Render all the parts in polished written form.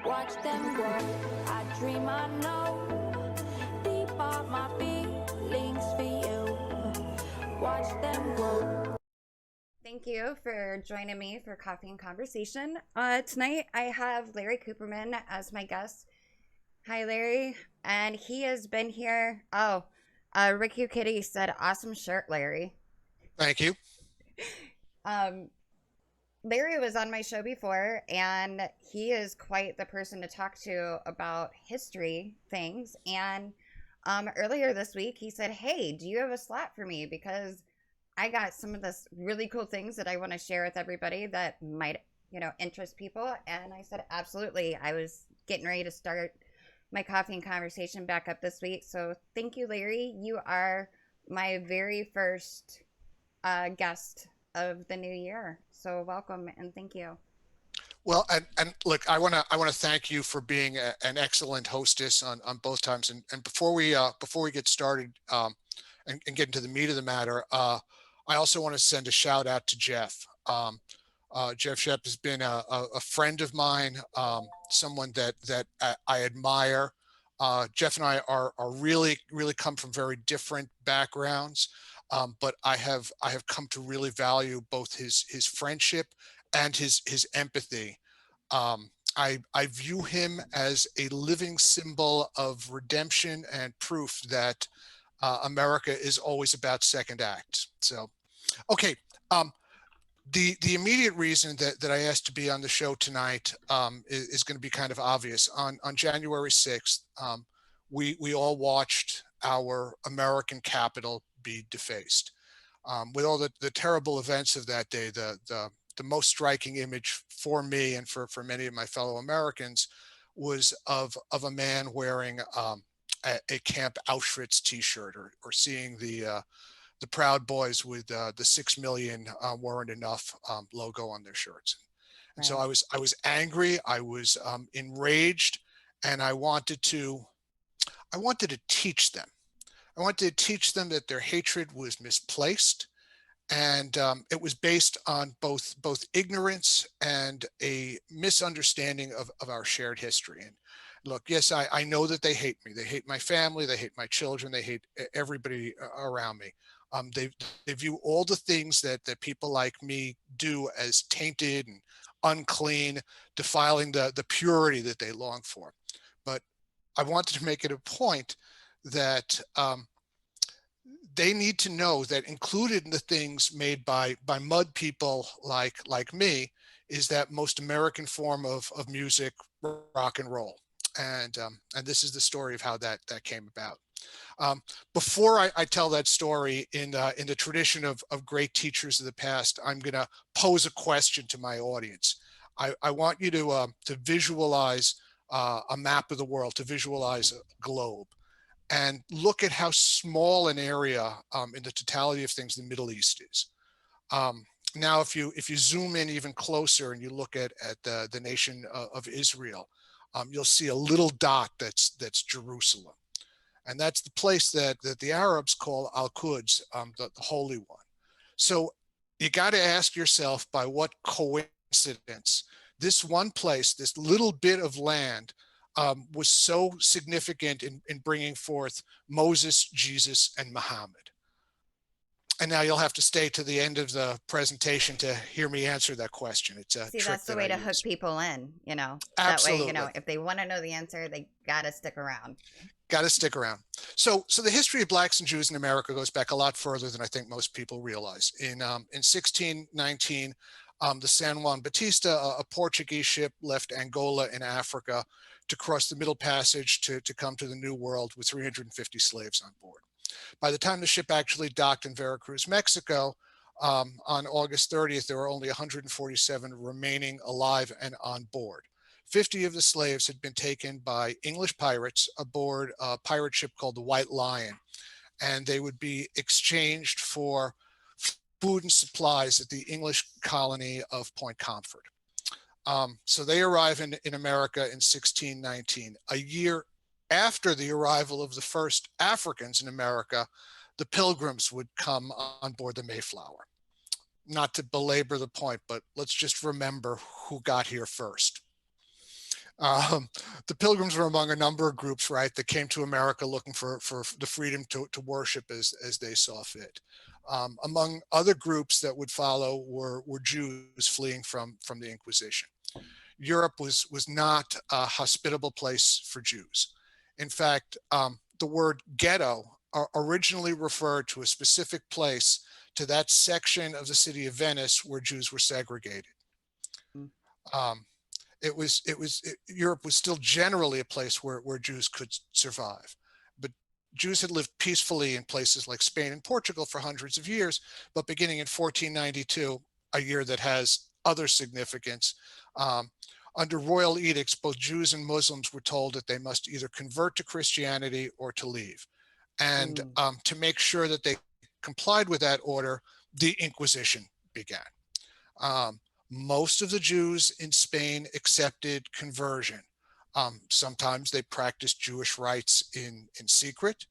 Watch them grow. I dream I know. Deep are my feelings for you. Watch them grow. Thank you for joining me for Coffee and Conversation. Tonight I have Larry Kuperman as my guest. Hi, Larry. And he has been here. Oh, Ricky Kitty said, awesome shirt, Larry. Thank you. Um, Larry was on my show before, and he is quite the person to talk to about history things. And earlier this week, he said, hey, do you have a slot for me? Because I got some of this really cool things that I want to share with everybody that might, interest people. And I said, absolutely. I was getting ready to start my coffee and conversation back up this week. So thank you, Larry. You are my very first guest of the new year. So welcome and thank you. Well, and look, I want to thank you for being an excellent hostess on both times. And before we get started and get into the meat of the matter, I also want to send a shout out to Jeff. Jeff Shep has been a friend of mine, someone that I admire. Jeff and I are really come from very different backgrounds, but I have come to really value both his friendship and his empathy. I view him as a living symbol of redemption and proof that America is always about second acts. So, okay. The immediate reason that I asked to be on the show tonight is going to be kind of obvious. On January 6th, we all watched our American capital be defaced. With all the terrible events of that day, the most striking image for me and for many of my fellow Americans was of a man wearing a Camp Auschwitz T-shirt, or seeing the Proud Boys with the 6 million weren't enough logo on their shirts. And so Right. I was angry, I was enraged, and I wanted to teach them. I wanted to teach them that their hatred was misplaced, and it was based on both ignorance and a misunderstanding of our shared history. And look, yes, I know that they hate me. They hate my family. They hate my children. They hate everybody around me. They view all the things that people like me do as tainted and unclean, defiling the purity that they long for. But I wanted to make it a point that they need to know that included in the things made by mud people like me is that most American form of music, rock and roll. And this is the story of how that came about. Um, Before I tell that story in the tradition of great teachers of the past, I'm going to pose a question to my audience. I want you to visualize a map of the world, to visualize a globe, and look at how small an area in the totality of things the Middle East is. Now, if you zoom in even closer and you look at the nation of Israel, you'll see a little dot that's Jerusalem, and that's the place that the Arabs call Al-Quds, the Holy One. So you got to ask yourself, by what coincidence this one place, this little bit of land, was so significant in bringing forth Moses, Jesus, and Muhammad. And now you'll have to stay to the end of the presentation to hear me answer that question. It's a See, trick that's the that I way to hook use. people in. That way, Absolutely. if they want to know the answer, they got to stick around. Got to stick around. So the history of blacks and Jews in America goes back a lot further than I think most people realize. In 1619, the San Juan Batista, a Portuguese ship, left Angola in Africa to cross the Middle Passage to come to the New World with 350 slaves on board. By the time the ship actually docked in Veracruz, Mexico, on August 30th, there were only 147 remaining alive and on board. 50 of the slaves had been taken by English pirates aboard a pirate ship called the White Lion, and they would be exchanged for food and supplies at the English colony of Point Comfort. So they arrive in America in 1619. A year after the arrival of the first Africans in America, the Pilgrims would come on board the Mayflower. Not to belabor the point, but let's just remember who got here first. Um, the Pilgrims were among a number of groups, right, that came to America looking for the freedom to worship as they saw fit. Among other groups that would follow were Jews fleeing from the Inquisition. Europe was not a hospitable place for Jews. In fact, the word ghetto originally referred to a specific place, to that section of the city of Venice where Jews were segregated. Mm, Um, Europe was still generally a place where Jews could survive, but Jews had lived peacefully in places like Spain and Portugal for hundreds of years. But beginning in 1492, a year that has other significance, um, under royal edicts, both Jews and Muslims were told that they must either convert to Christianity or to leave. And mm, to make sure that they complied with that order, the Inquisition began. Um, Most of the Jews in Spain accepted conversion. Sometimes they practiced Jewish rites in secret.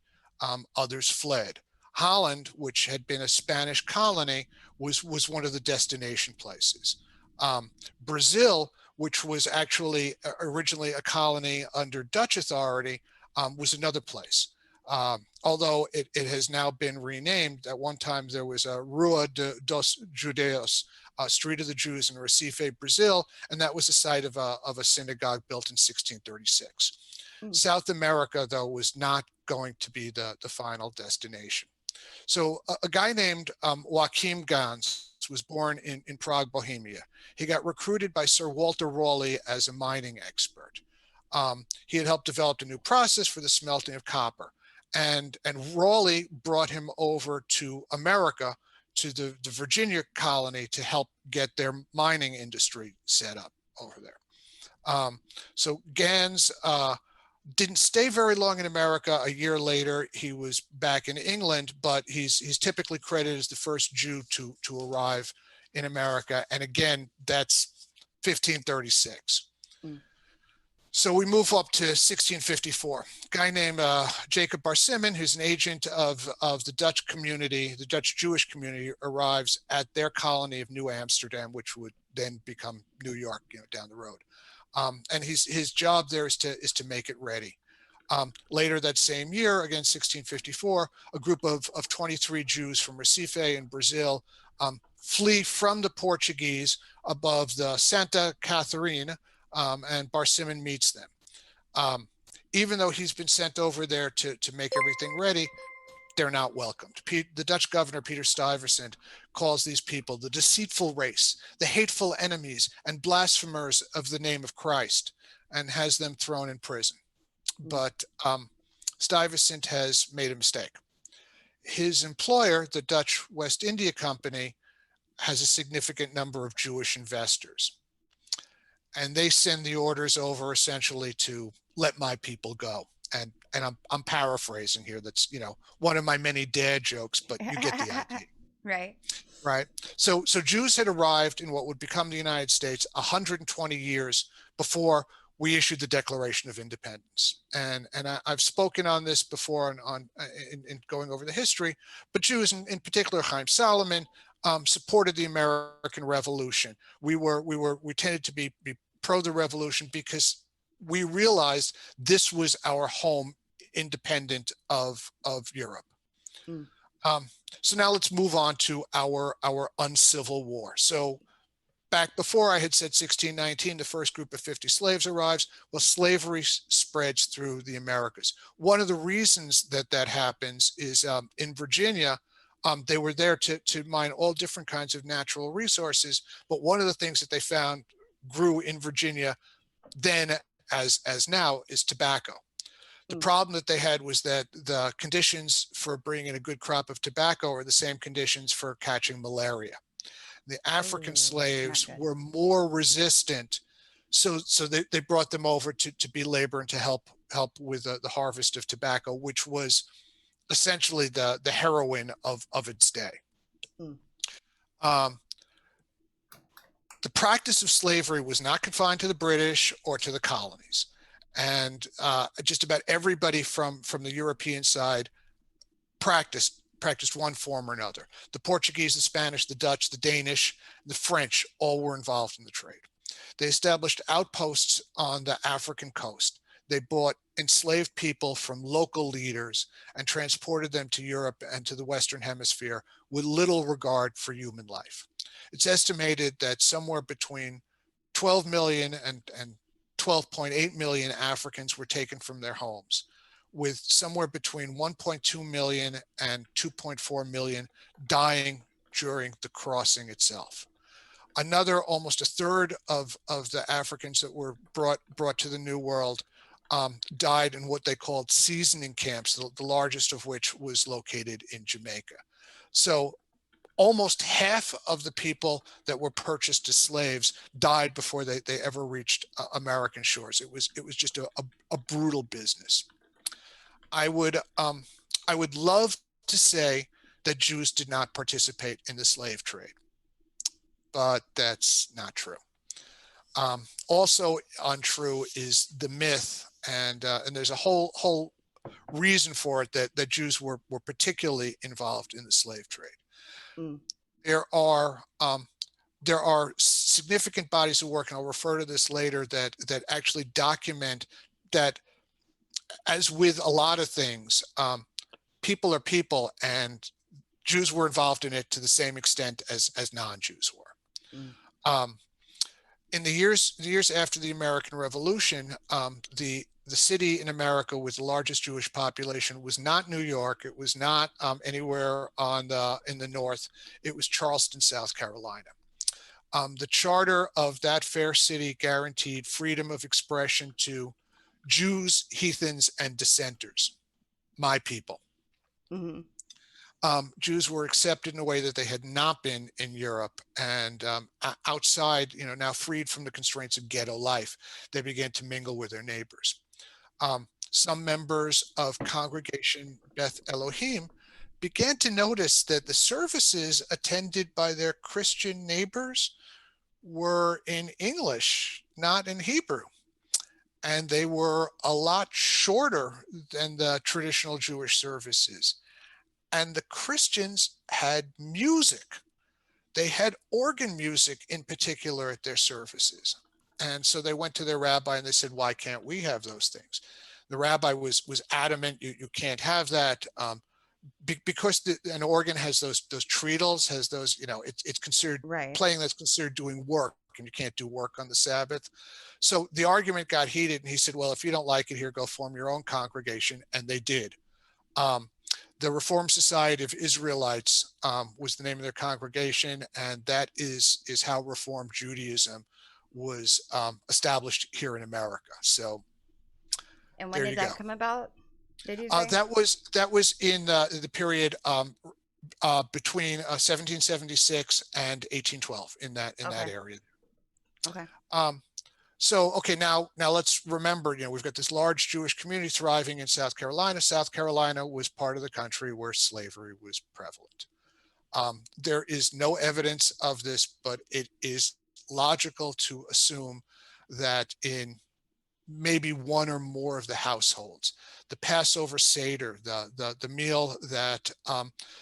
Others fled. Holland, which had been a Spanish colony, was one of the destination places. Brazil, which was actually originally a colony under Dutch authority, was another place. Although it has now been renamed. At one time there was a Rua dos Judeos, Street of the Jews in Recife, Brazil, and that was the site of a synagogue built in 1636. mm, South America, though, was not going to be the final destination. So a guy named Joachim Gans was born in Prague, Bohemia. He got recruited by Sir Walter Raleigh as a mining expert. He had helped develop a new process for the smelting of copper. And Raleigh brought him over to America, to the Virginia colony, to help get their mining industry set up over there. So Gans didn't stay very long in America. A year later, he was back in England, but he's typically credited as the first Jew to arrive in America. And again, that's 1536. mm, So we move up to 1654. A guy named Jacob Barsimon, who's an agent of the Dutch community, the Dutch Jewish community, arrives at their colony of New Amsterdam, which would then become New York, down the road. And his job there is to make it ready. Later that same year, again 1654, a group of 23 Jews from Recife in Brazil flee from the Portuguese above the Santa Catarina, and Barsimon meets them. Um, Even though he's been sent over there to make everything ready, they're not welcomed. The Dutch governor, Peter Stuyvesant, calls these people the deceitful race, the hateful enemies and blasphemers of the name of Christ, and has them thrown in prison. mm, But Stuyvesant has made a mistake. His employer, the Dutch West India Company, has a significant number of Jewish investors. And they send the orders over essentially to let my people go. And I'm paraphrasing here. That's one of my many dad jokes, but you get the idea, right. right? So Jews had arrived in what would become the United States 120 years before we issued the Declaration of Independence. And I've spoken on this before in going over the history, but Jews in particular, Chaim Salomon, supported the American Revolution. We tended to be pro the revolution because we realized this was our home, independent of Europe. Mm, Um, so now let's move on to our uncivil war. So back before I had said 1619, the first group of 50 slaves arrives. Well, slavery spreads through the Americas. One of the reasons that happens is in Virginia, they were there to mine all different kinds of natural resources. But one of the things that they found grew in Virginia then as now is tobacco. The mm. problem that they had was that the conditions for bringing a good crop of tobacco are the same conditions for catching malaria. The African Oh, not slaves good. were more resistant, so they brought them over to be labor and to help with the harvest of tobacco, which was essentially the heroin of its day. Mm, Um, the practice of slavery was not confined to the British or to the colonies, and just about everybody from the European side practiced one form or another. The Portuguese, the Spanish, the Dutch, the Danish, the French all were involved in the trade. They established outposts on the African coast. They bought enslaved people from local leaders and transported them to Europe and to the Western Hemisphere with little regard for human life. It's estimated that somewhere between 12 million and 12.8 million Africans were taken from their homes, with somewhere between 1.2 million and 2.4 million dying during the crossing itself. Another almost a third of the Africans that were brought to the New World died in what they called seasoning camps, the largest of which was located in Jamaica. So almost half of the people that were purchased as slaves died before they ever reached American shores. It was just a brutal business. I would I would love to say that Jews did not participate in the slave trade, but that's not true. Also untrue is the myth, and there's a whole reason for it that Jews were particularly involved in the slave trade. Mm. There are there are significant bodies of work, and I'll refer to this later, that actually document that, as with a lot of things, people are people, and Jews were involved in it to the same extent as non-Jews were. Mm. Um, in the years after the American Revolution, the city in America with the largest Jewish population was not New York. It was not anywhere in the north. It was Charleston, South Carolina. The charter of that fair city guaranteed freedom of expression to Jews, heathens, and dissenters, my people. Mm-hmm. Jews were accepted in a way that they had not been in Europe, and outside, now freed from the constraints of ghetto life, they began to mingle with their neighbors. Some members of Congregation Beth Elohim began to notice that the services attended by their Christian neighbors were in English, not in Hebrew. And they were a lot shorter than the traditional Jewish services. And the Christians had music. They had organ music in particular at their services. And so they went to their rabbi and they said, why can't we have those things? The rabbi was adamant, you can't have that. Because an organ has those treadles, has those, it's considered Right. playing, that's considered doing work, and you can't do work on the Sabbath. So the argument got heated, and he said, well, if you don't like it here, go form your own congregation. And they did. The Reformed Society of Israelites was the name of their congregation, and that is how Reformed Judaism was established here in America. So And when there did you go. that come about? Did you say? That was in the period between 1776 and 1812, in that Okay. area. Okay. Um, so okay, now let's remember, we've got this large Jewish community thriving in South Carolina. South Carolina was part of the country where slavery was prevalent. There is no evidence of this, but it is logical to assume that in maybe one or more of the households, the Passover Seder, the meal that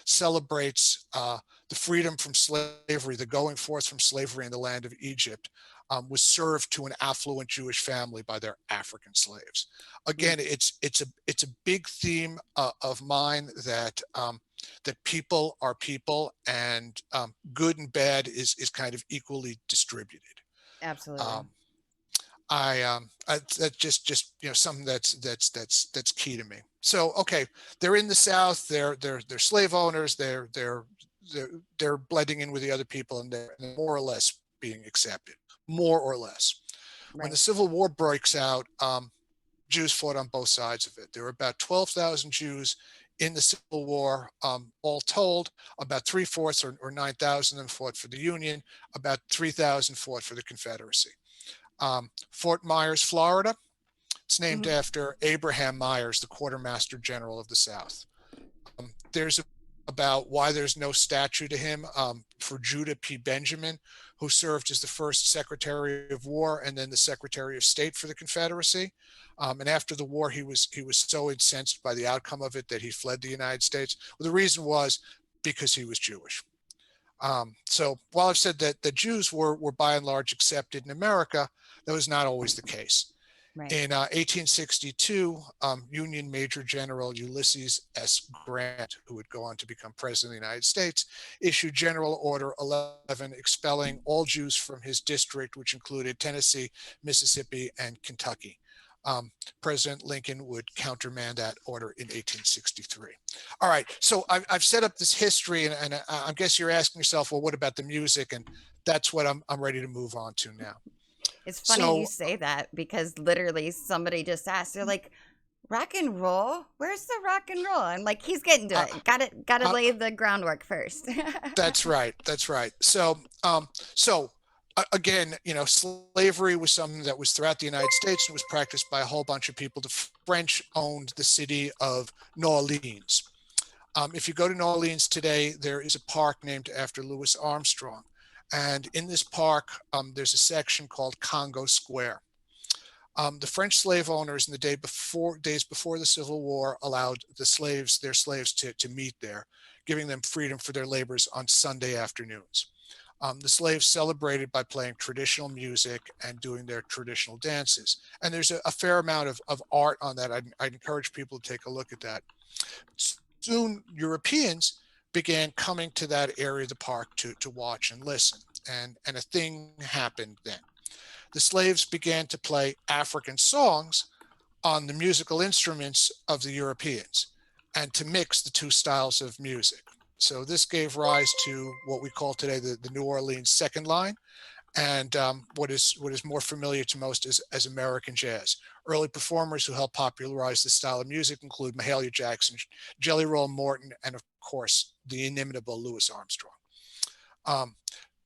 celebrates the freedom from slavery, the going forth from slavery in the land of Egypt, was served to an affluent Jewish family by their African slaves. Mm. Again, it's a big theme of mine that that people are people, and good and bad is kind of equally distributed. Absolutely. Um, that's just something that's key to me. So okay, they're in the South. They're slave owners. They're blending in with the other people, and they're more or less being accepted, more or less. When the Right. Civil War breaks out, Jews fought on both sides of it. There were about 12,000 Jews in the Civil War, all told. About three-fourths or 9,000 of them fought for the Union. About 3,000 fought for the Confederacy. Fort Myers, Florida. It's named Mm-hmm. after Abraham Myers, the quartermaster general of the South. There's about why there's no statue to him for Judah P. Benjamin, who served as the first Secretary of War and then the Secretary of State for the Confederacy. And after the war, he was so incensed by the outcome of it that he fled the United States. Well, the reason was because he was Jewish. So while I've said that the Jews were by and large accepted in America, that was not always the case. Right. In 1862, Union Major General Ulysses S. Grant, who would go on to become President of the United States, issued General Order 11 expelling all Jews from his district, which included Tennessee, Mississippi, and Kentucky. President Lincoln would countermand that order in 1863. All right, so I've set up this history, and I guess you're asking yourself, well, what about the music? And that's what I'm ready to move on to now. It's funny you So say that because literally somebody just asked, they're like, rock and roll? Where's the rock and roll? I'm like, he's getting to uh, it. Gotta uh, lay the groundwork first. that's right. That's right. So again, slavery was something that was throughout the United States and was practiced by a whole bunch of people. The French owned the city of New Orleans. If you go to New Orleans today, there is a park named after Louis Armstrong. And in this park, there's a section called Congo Square. The French slave owners in the days before the Civil War allowed their slaves to meet there, giving them freedom for their labors on Sunday afternoons. The slaves celebrated by playing traditional music and doing their traditional dances. And there's a fair amount of art on that. I'd encourage people to take a look at that. Soon, Europeans began coming to that area of the park to watch and listen. And a thing happened then. The slaves began to play African songs on the musical instruments of the Europeans and to mix the two styles of music. So this gave rise to what we call today the New Orleans second line, and what is more familiar to most as American jazz. Early performers who helped popularize this style of music include Mahalia Jackson, Jelly Roll Morton, and of course the inimitable Louis Armstrong. Um,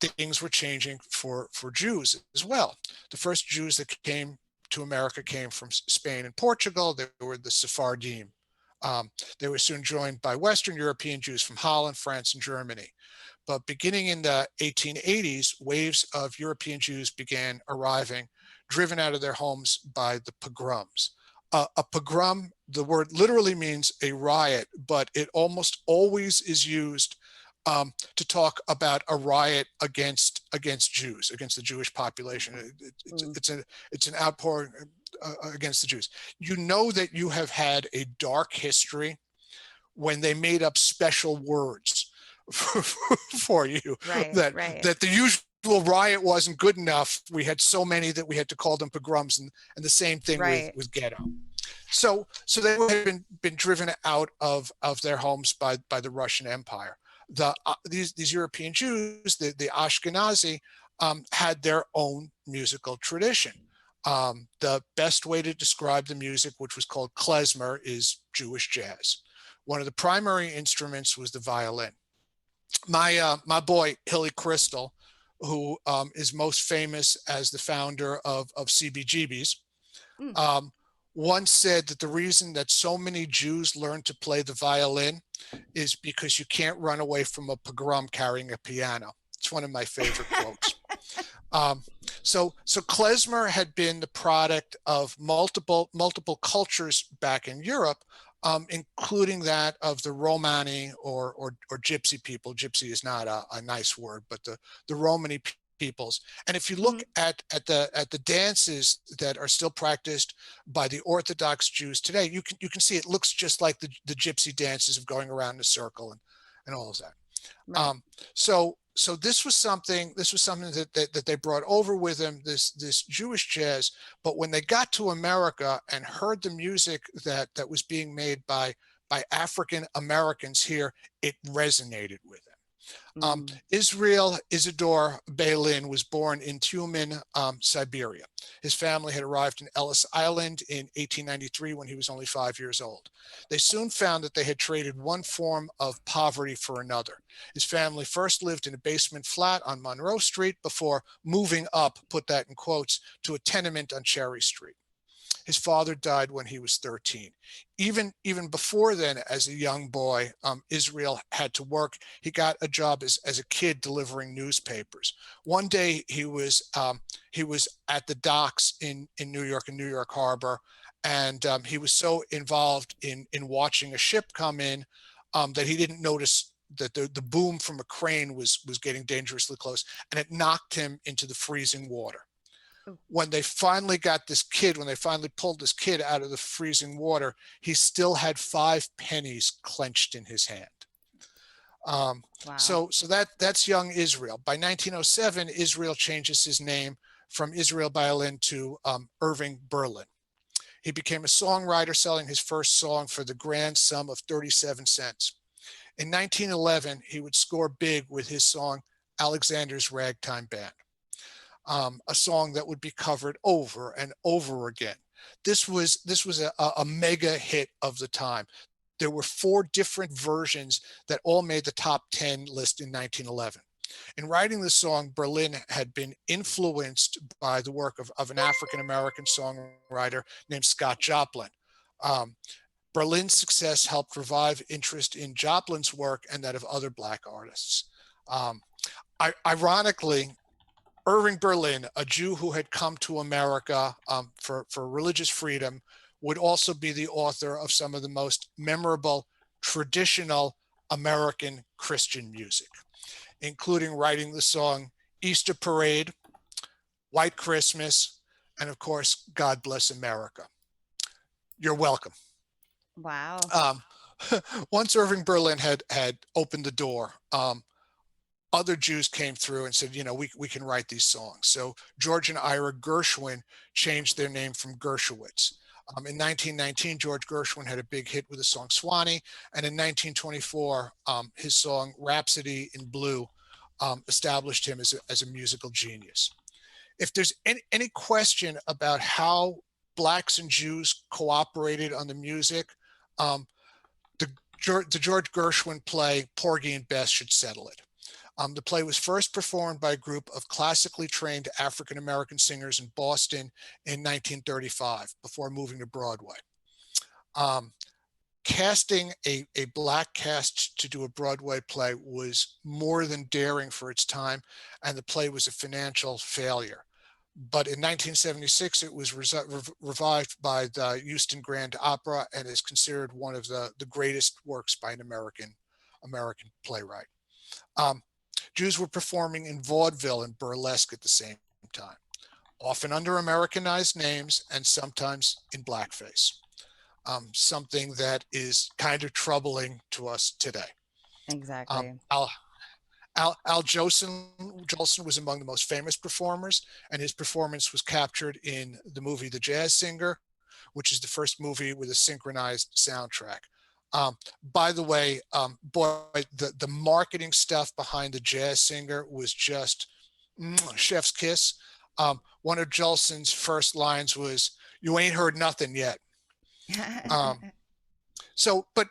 Things were changing for Jews as well. The first Jews that came to America came from Spain and Portugal. They were the Sephardim. They were soon joined by Western European Jews from Holland, France, and Germany. But beginning in the 1880s, waves of European Jews began arriving, driven out of their homes by the pogroms. A pogrom, the word literally means a riot, but it almost always is used to talk about a riot against Jews, against the Jewish population. Mm, It's an outpouring against the Jews. You know that you have had a dark history when they made up special words for you right, that right, that the usual riot wasn't good enough. We had so many that we had to call them pogroms, and the same thing with right. ghetto. So they had been driven out of their homes by the Russian Empire. These European Jews, the Ashkenazi, had their own musical tradition. The best way to describe the music, which was called klezmer, is Jewish jazz. One of the primary instruments was the violin. My boy Hilly Crystal, who is most famous as the founder of CBGB's, Mm, um, once said that the reason that so many Jews learned to play the violin is because you can't run away from a pogrom carrying a piano. It's one of my favorite quotes. Um, so klezmer had been the product of multiple cultures back in Europe, including that of the Romani or Gypsy people. Gypsy is not a nice word, but the Romani peoples. And if you look mhm. at the dances that are still practiced by the Orthodox Jews today, you can see it looks just like the Gypsy dances of going around in a circle and all of that. Right. So this was something that they brought over with them, this Jewish jazz. But when they got to America and heard the music that was being made by African Americans here, it resonated with them. Mm, Israel Isidore Balin was born in Tyumen, Siberia. His family had arrived in Ellis Island in 1893 when he was only 5 years old. They soon found that they had traded one form of poverty for another. His family first lived in a basement flat on Monroe Street before moving up, put that in quotes, to a tenement on Cherry Street. His father died when he was 13. Even before then, as a young boy, Israel had to work. He got a job as a kid delivering newspapers. One day he was at the docks in New York, in New York Harbor, and he was so involved in watching a ship come in that he didn't notice the boom from a crane was getting dangerously close, and it knocked him into the freezing water. Ooh, When they finally got this kid, when they finally pulled this kid out of the freezing water, he still had 5 pennies clenched in his hand. Um, wow. so that's young Israel. By 1907, Israel changes his name from Israel Violin to Irving Berlin. He became a songwriter, selling his first song for the grand sum of 37 cents. In 1911, he would score big with his song Alexander's Ragtime Band, a song that would be covered over and over again. This was a mega hit of the time. There were 4 different versions that all made the top 10 list in 1911. In writing the song, Berlin had been influenced by the work of an African American songwriter named Scott Joplin. Um, Berlin's success helped revive interest in Joplin's work and that of other Black artists. Um, Ironically, Irving Berlin, a Jew who had come to America for religious freedom, would also be the author of some of the most memorable traditional American Christian music, including writing the song Easter Parade, White Christmas, and of course, God Bless America. You're welcome. Wow. Um, Once Irving Berlin had opened the door, other Jews came through and said, we can write these songs. So George and Ira Gershwin changed their name from Gershowitz. In 1919, George Gershwin had a big hit with the song Swanee. And in 1924, his song Rhapsody in Blue established him as a musical genius. If there's any question about how Blacks and Jews cooperated on the music, um, the George Gershwin play Porgy and Bess should settle it. The play was first performed by a group of classically trained African American singers in Boston in 1935 before moving to Broadway. Um, Casting a Black cast to do a Broadway play was more than daring for its time, and the play was a financial failure. But in 1976, it was revived by the Houston Grand Opera and is considered one of the greatest works by an American playwright. Um, Jews were performing in vaudeville and burlesque at the same time, often under Americanized names and sometimes in blackface, something that is kind of troubling to us today. Um, Exactly. Al, Al Jolson was among the most famous performers, and his performance was captured in the movie The Jazz Singer, which is the first movie with a synchronized soundtrack. By the way, boy, the marketing stuff behind The Jazz Singer was just chef's kiss. One of Jolson's first lines was, "You ain't heard nothing yet." Um, but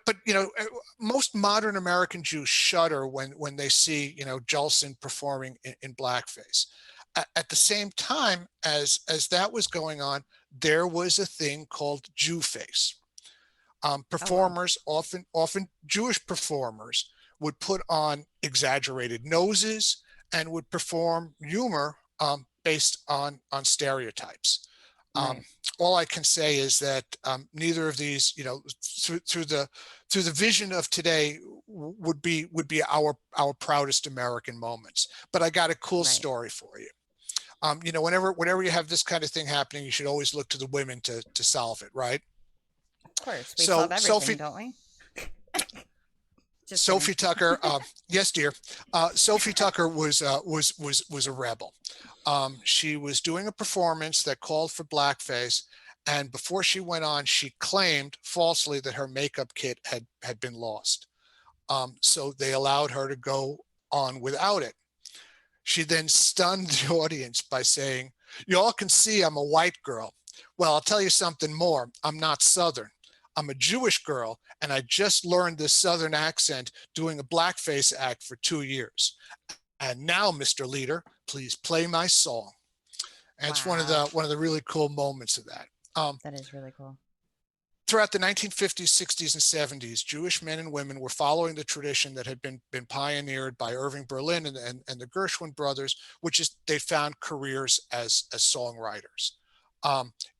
most modern American Jews shudder when they see Jolson performing in blackface. At the same time as that was going on, there was a thing called Jew face. Oh, wow. Performers, often Jewish performers, would put on exaggerated noses and would perform humor based on stereotypes. Um, Right. all I can say is that neither of these, through the vision of today, would be our proudest American moments. But I got a cool Right. story for you. Whenever you have this kind of thing happening, you should always look to the women to solve it, right? Of course. We So solve everything, Sophie don't we? Just kidding. Sophie Tucker, yes, dear. Sophie Tucker was a rebel. She was doing a performance that called for blackface, and before she went on, she claimed falsely that her makeup kit had been lost. So they allowed her to go on without it. She then stunned the audience by saying, "You all can see I'm a white girl. Well, I'll tell you something more. I'm not Southern. I'm a Jewish girl, and I just learned this Southern accent doing a blackface act for 2 years. And now, Mr. Leader, please play my song." And it's one of the Wow. one of the really cool moments of that. That is really cool. Throughout the 1950s, 60s, and 70s, Jewish men and women were following the tradition that had been pioneered by Irving Berlin and the Gershwin brothers, which is they found careers as songwriters.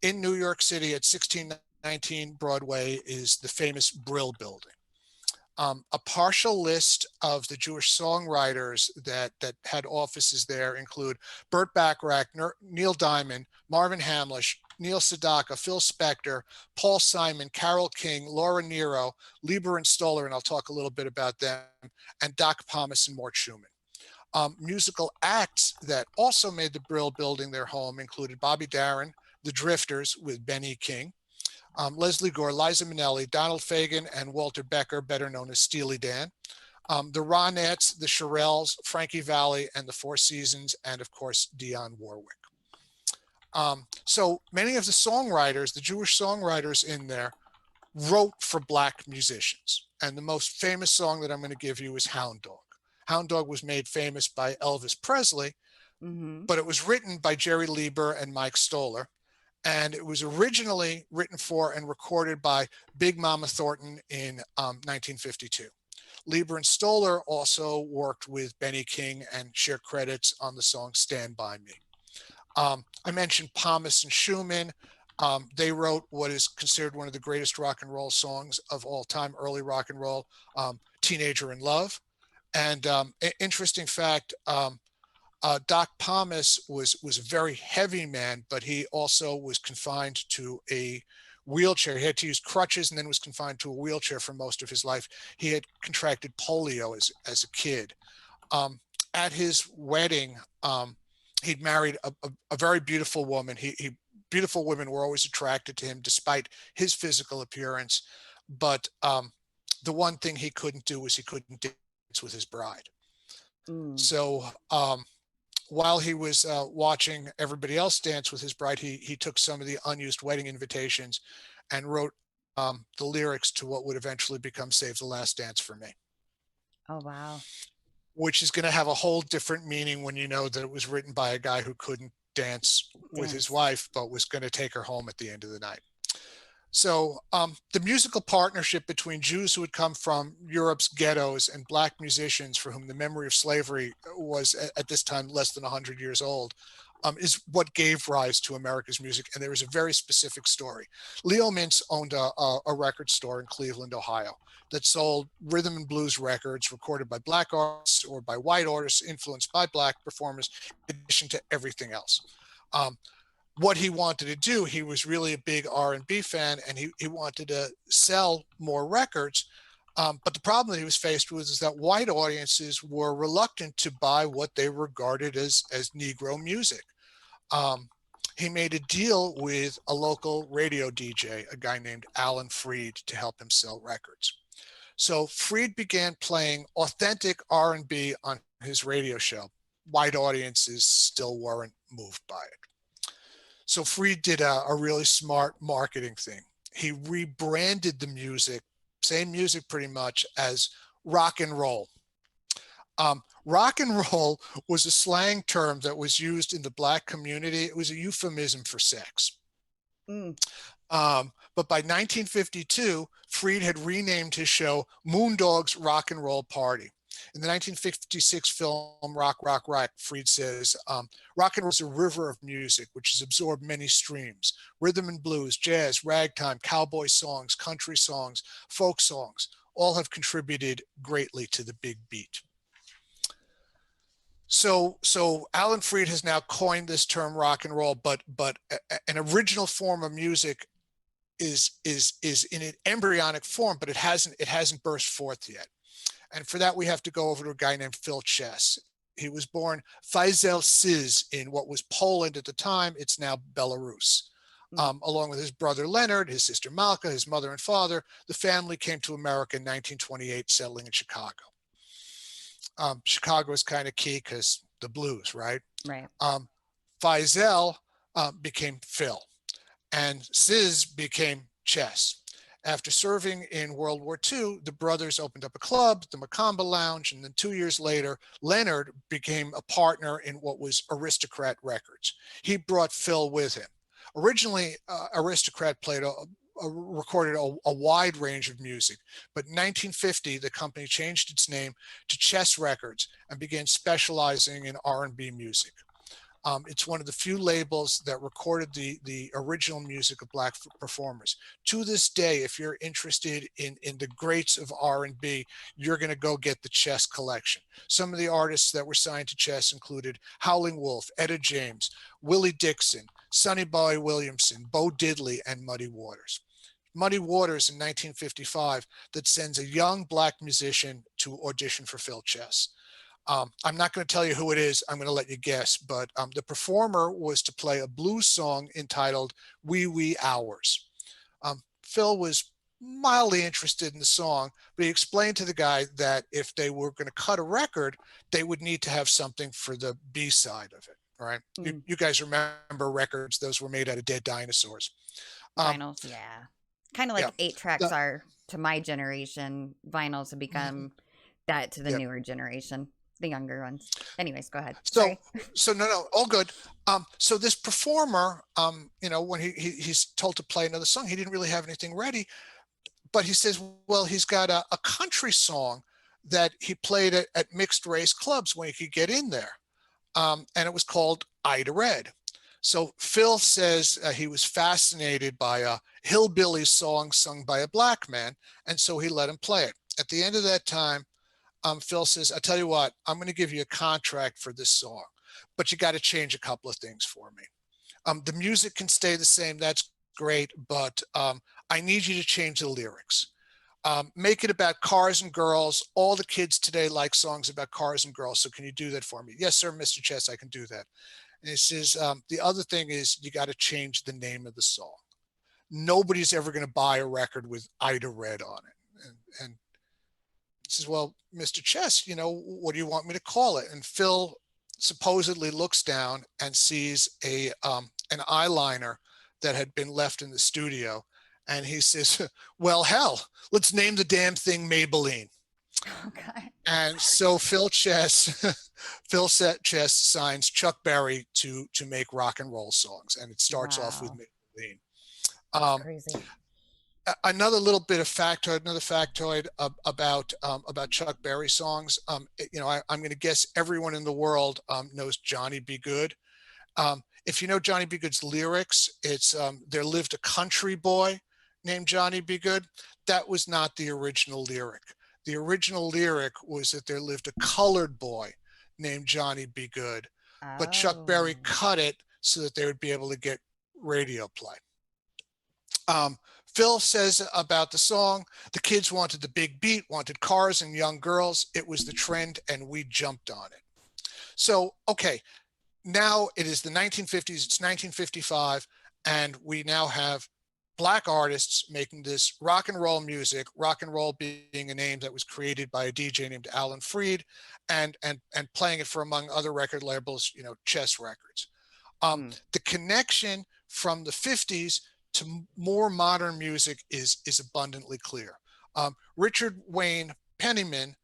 In New York City at 1619 Broadway is the famous Brill Building. A partial list of the Jewish songwriters that had offices there include Burt Bacharach, Neil Diamond, Marvin Hamlish, Neil Sedaka, Phil Spector, Paul Simon, Carole King, Laura Nyro, Lieber and Stoller, and I'll talk a little bit about them, and Doc Pomus and Mort Schumann. Musical acts that also made the Brill Building their home included Bobby Darin, the Drifters with Benny King, Leslie Gore, Liza Minnelli, Donald Fagen, and Walter Becker, better known as Steely Dan. The Ronettes, the Shirelles, Frankie Valli, and the Four Seasons, and of course, Dionne Warwick. So many of the songwriters, the Jewish songwriters in there, wrote for Black musicians. And the most famous song that I'm going to give you is Hound Dog. Hound Dog was made famous by Elvis Presley, Mm-hmm. but it was written by Jerry Lieber and Mike Stoller. And it was originally written for and recorded by Big Mama Thornton in 1952. Lieber and Stoller also worked with Benny King and shared credits on the song Stand By Me. I mentioned Pomus and Schumann. They wrote what is considered one of the greatest rock and roll songs of all time, early rock and roll, Teenager in Love. And interesting fact, Doc Pomus was a very heavy man, but he also was confined to a wheelchair. He had to use crutches and then was confined to a wheelchair for most of his life. He had contracted polio as a kid. At his wedding, he'd married a very beautiful woman. Beautiful women were always attracted to him despite his physical appearance. But the one thing he couldn't do was he couldn't dance with his bride. Mm. So while he was watching everybody else dance with his bride, he took some of the unused wedding invitations and wrote the lyrics to what would eventually become Save the Last Dance for Me, Oh, wow. which is going to have a whole different meaning when you know that it was written by a guy who couldn't dance with his Dance. wife, but was going to take her home at the end of the night. So the musical partnership between Jews who had come from Europe's ghettos and Black musicians for whom the memory of slavery was at this time less than 100 years old is what gave rise to America's music. And there is a very specific story. Leo Mintz owned a record store in Cleveland, Ohio, that sold rhythm and blues records recorded by Black artists or by white artists influenced by Black performers, in addition to everything else. What he wanted to do, he was really a big R&B fan, and he wanted to sell more records. But the problem that he was faced with is that white audiences were reluctant to buy what they regarded as Negro music. He made a deal with a local radio DJ, a guy named Alan Freed, to help him sell records. So Freed began playing authentic R&B on his radio show. White audiences still weren't moved by it. So Freed did a really smart marketing thing. He rebranded the music, same music pretty much, as rock and roll. Rock and roll was a slang term that was used in the Black community. It was a euphemism for sex. Mm. But by 1952, Freed had renamed his show Moondog's Rock and Roll Party. In the 1956 film Rock, Rock, Rock, Freed says, rock and roll is a river of music which has absorbed many streams. Rhythm and blues, jazz, ragtime, cowboy songs, country songs, folk songs, all have contributed greatly to the big beat. So Alan Freed has now coined this term rock and roll, but an original form of music is in an embryonic form, but it hasn't burst forth yet. And for that, we have to go over to a guy named Phil Chess. He was born Faisal Siz in what was Poland at the time. It's now Belarus. Along with his brother Leonard, his sister Malka, his mother and father, the family came to America in 1928, settling in Chicago. Chicago is kind of key because the blues, right? Right. Faisal became Phil, and Siz became Chess. After serving in World War II, the brothers opened up a club, the Macamba Lounge, and then 2 years later, Leonard became a partner in what was Aristocrat Records. He brought Phil with him. Originally, Aristocrat recorded a wide range of music, but in 1950, the company changed its name to Chess Records and began specializing in R&B music. It's one of the few labels that recorded the original music of black performers. To this day, if you're interested in the greats of R&B, you're going to go get the Chess collection. Some of the artists that were signed to Chess included Howling Wolf, Etta James, Willie Dixon, Sonny Boy Williamson, Bo Diddley, and Muddy Waters. Muddy Waters in 1955 that sends a young black musician to audition for Phil Chess. I'm not going to tell you who it is. I'm going to let you guess. But the performer was to play a blues song entitled Wee Wee Hours. Phil was mildly interested in the song, but he explained to the guy that if they were going to cut a record, they would need to have something for the B side of it. All right. You, Mm. you guys remember records, those were made out of dead dinosaurs. Um, Vinyls, yeah. Kind of yeah. like eight tracks The, are to my generation. Vinyls have become that to the yeah. newer generation, the younger ones. Anyways, go ahead. So, Sorry. no, all good. So this performer, when he's told to play another song, he didn't really have anything ready, but he says, well, he's got a country song that he played at mixed race clubs when he could get in there. And it was called Ida Red. So Phil says he was fascinated by a hillbilly song sung by a black man, and so he let him play it. At the end of that time, Phil says, I tell you what, I'm going to give you a contract for this song, but you got to change a couple of things for me. The music can stay the same. That's great, but I need you to change the lyrics. Make it about cars and girls. All the kids today like songs about cars and girls. So can you do that for me? Yes, sir, Mr. Chess, I can do that. And he says, the other thing is you got to change the name of the song. Nobody's ever going to buy a record with Ida Red on it. And he says, well, Mr. Chess, what do you want me to call it? And Phil supposedly looks down and sees an eyeliner that had been left in the studio. And he says, well, hell, let's name the damn thing Maybelline. Oh, God. And so Phil Chess signs Chuck Berry to make rock and roll songs. And it starts off with Wow. Maybelline. That's Um, crazy. another little bit of factoid, another factoid about Chuck Berry songs. I'm going to guess everyone in the world knows Johnny Be Good. If you know Johnny Be Good's lyrics, it's there lived a country boy named Johnny Be Good. That was not the original lyric. The original lyric was that there lived a colored boy named Johnny Be Good, but Chuck Berry Oh. cut it so that they would be able to get radio play. Um, Phil says about the song, the kids wanted the big beat, wanted cars and young girls. It was the trend, and we jumped on it. So, okay, now it is the 1950s, it's 1955, and we now have black artists making this rock and roll music, rock and roll being a name that was created by a DJ named Alan Freed, and playing it for, among other record labels, Chess Records. Mm. The connection from the 50s to more modern music is abundantly clear. Richard Wayne Penniman,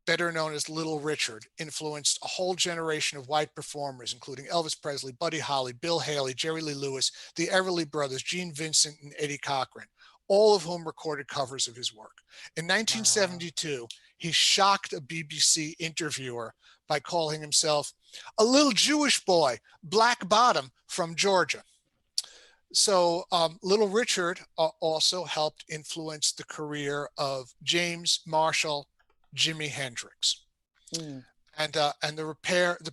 better known as Little Richard, influenced a whole generation of white performers, including Elvis Presley, Buddy Holly, Bill Haley, Jerry Lee Lewis, the Everly Brothers, Gene Vincent, and Eddie Cochran, all of whom recorded covers of his work. In Wow. 1972, he shocked a BBC interviewer by calling himself a little Jewish boy, black bottom from Georgia. So Little Richard also helped influence the career of James Marshall, Jimi Hendrix, Mm. and the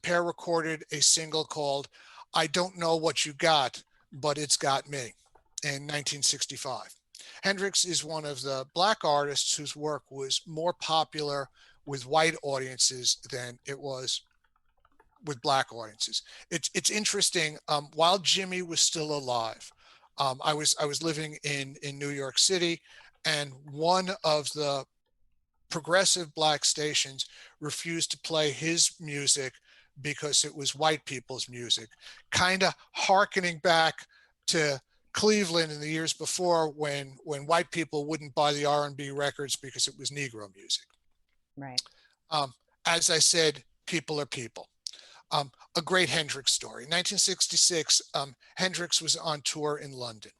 pair recorded a single called "I Don't Know What You Got, But It's Got Me" in 1965. Hendrix is one of the black artists whose work was more popular with white audiences than it was with black audiences. It's interesting. While Jimmy was still alive, I was living in New York City, and one of the progressive black stations refused to play his music because it was white people's music, kind of harkening back to Cleveland in the years before when white people wouldn't buy the R&B records because it was Negro music. Right. Um, as I said, people are people. A great Hendrix story. In 1966, Hendrix was on tour in London.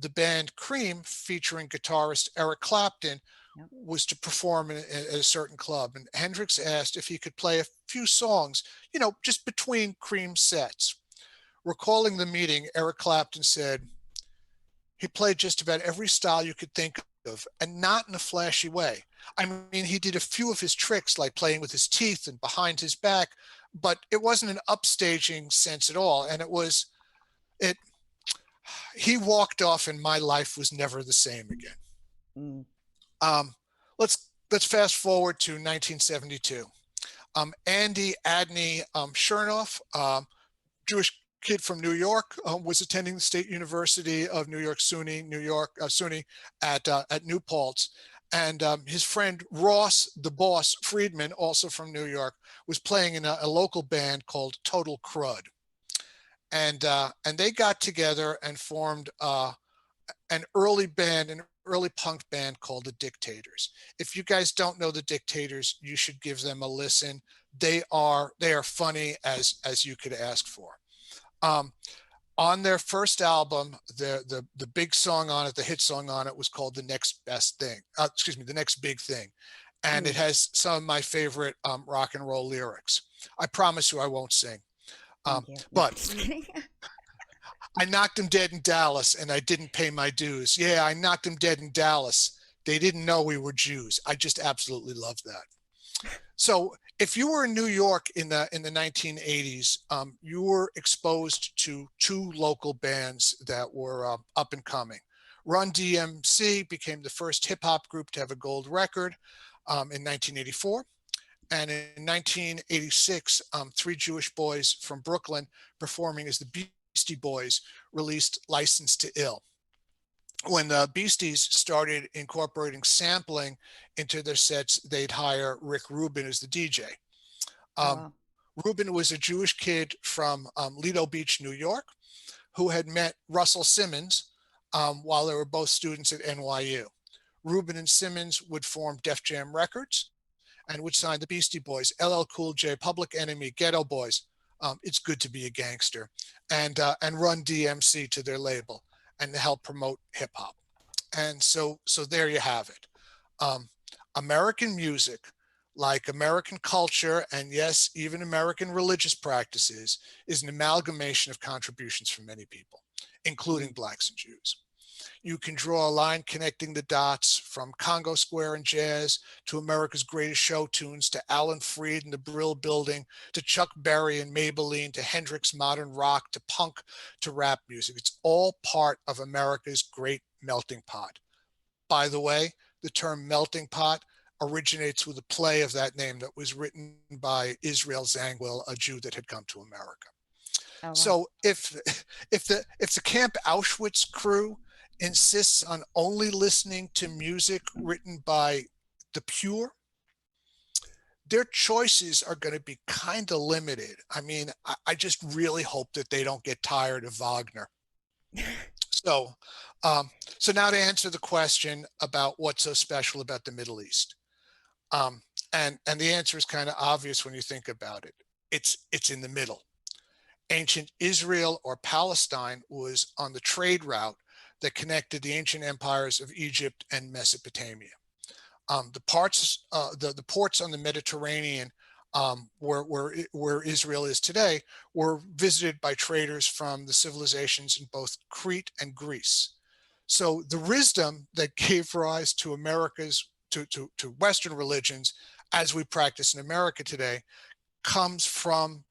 The band Cream, featuring guitarist Eric Clapton, Yep. was to perform at a certain club. And Hendrix asked if he could play a few songs, just between Cream sets. Recalling the meeting, Eric Clapton said, he played just about every style you could think of, and not in a flashy way. I mean, he did a few of his tricks, like playing with his teeth and behind his back, but it wasn't an upstaging sense at all. And it, he walked off, and my life was never the same again. Mm. Um, let's fast forward to 1972. Andy Adney Chernoff, Jewish kid from New York, was attending the State University of New York, SUNY at New Paltz. And his friend Ross, the boss Friedman, also from New York, was playing in a local band called Total Crud. And they got together and formed an early punk band called the Dictators. If you guys don't know the Dictators, you should give them a listen. They are funny as you could ask for. Um, on their first album, the big song on it, the hit song on it, was called "The Next Best Thing." The Next Big Thing, and it Mm. has some of my favorite rock and roll lyrics. I promise you, I won't sing. Thank you. No, But just kidding. I knocked him dead in Dallas, and I didn't pay my dues. Yeah, I knocked him dead in Dallas. They didn't know we were Jews. I just absolutely love that. So if you were in New York in the 1980s, you were exposed to two local bands that were up and coming. Run DMC became the first hip hop group to have a gold record in 1984. And in 1986, three Jewish boys from Brooklyn, performing as the Beastie Boys, released License to Ill. When the Beasties started incorporating sampling into their sets, they'd hire Rick Rubin as the DJ. Oh Um, wow. Rubin was a Jewish kid from Lido Beach, New York, who had met Russell Simmons while they were both students at NYU. Rubin and Simmons would form Def Jam Records and would sign the Beastie Boys, LL Cool J, Public Enemy, Ghetto Boys. It's Good to Be a Gangster, and Run DMC to their label, and to help promote hip hop. And so there you have it. Um, American music, like American culture, and yes, even American religious practices, is an amalgamation of contributions from many people, including Mm. blacks and Jews. You can draw a line connecting the dots from Congo Square and jazz to America's Greatest Show tunes to Alan Freed and the Brill Building to Chuck Berry and Maybelline to Hendrix modern rock to punk to rap music. It's all part of America's great melting pot. By the way, the term melting pot originates with a play of that name that was written by Israel Zangwill, a Jew that had come to America. Oh wow. So if the Camp Auschwitz crew insists on only listening to music written by the pure, their choices are going to be kind of limited. I mean, I just really hope that they don't get tired of Wagner. So, um, so now to answer the question about what's so special about the Middle East, um, and the answer is kind of obvious when you think about it. It's in the middle. Ancient Israel or Palestine was on the trade route that connected the ancient empires of Egypt and Mesopotamia. The ports on the Mediterranean, where Israel is today, were visited by traders from the civilizations in both Crete and Greece. So the wisdom that gave rise to to Western religions as we practice in America today comes from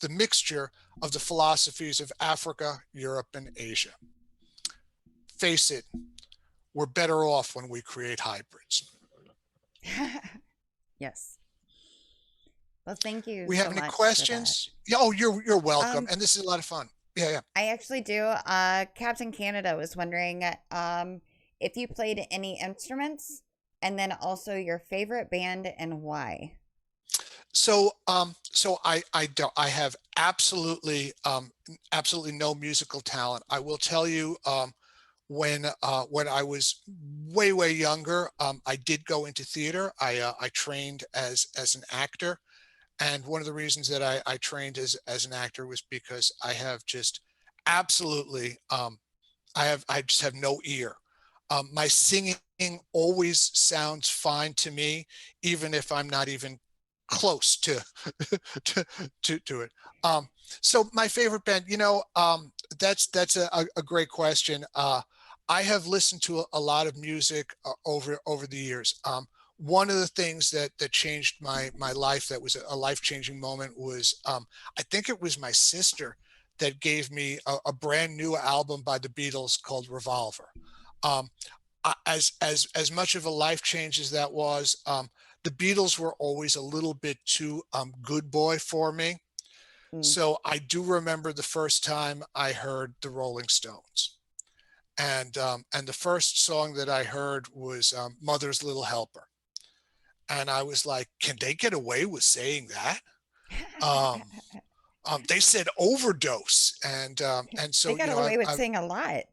the mixture of the philosophies of Africa, Europe, and Asia. Face it, we're better off when we create hybrids. Yes. Well, thank you We have so any much for that. questions? Yeah, oh, you're welcome. Um, And this is a lot of fun. Yeah, yeah. I actually do. Captain Canada was wondering if you played any instruments and then also your favorite band and why. I have absolutely no musical talent. I will tell you, when I was way younger, I did go into theater. I trained as an actor, and one of the reasons that I trained as an actor was because I have just absolutely I just have no ear. My singing always sounds fine to me, even if I'm not even close to to to it. Um, so my favorite band, that's a great question. I have listened to a lot of music over the years. One of the things that changed my life, that was a life changing moment, was I think it was my sister that gave me a brand new album by the Beatles called Revolver. Um, as much of a life change as that was, the Beatles were always a little bit too good boy for me. Mm. So I do remember the first time I heard the Rolling Stones, and the first song that I heard was Mother's Little Helper, and I was like, can they get away with saying that? Um, they said overdose, and They so got away with I saying a lot.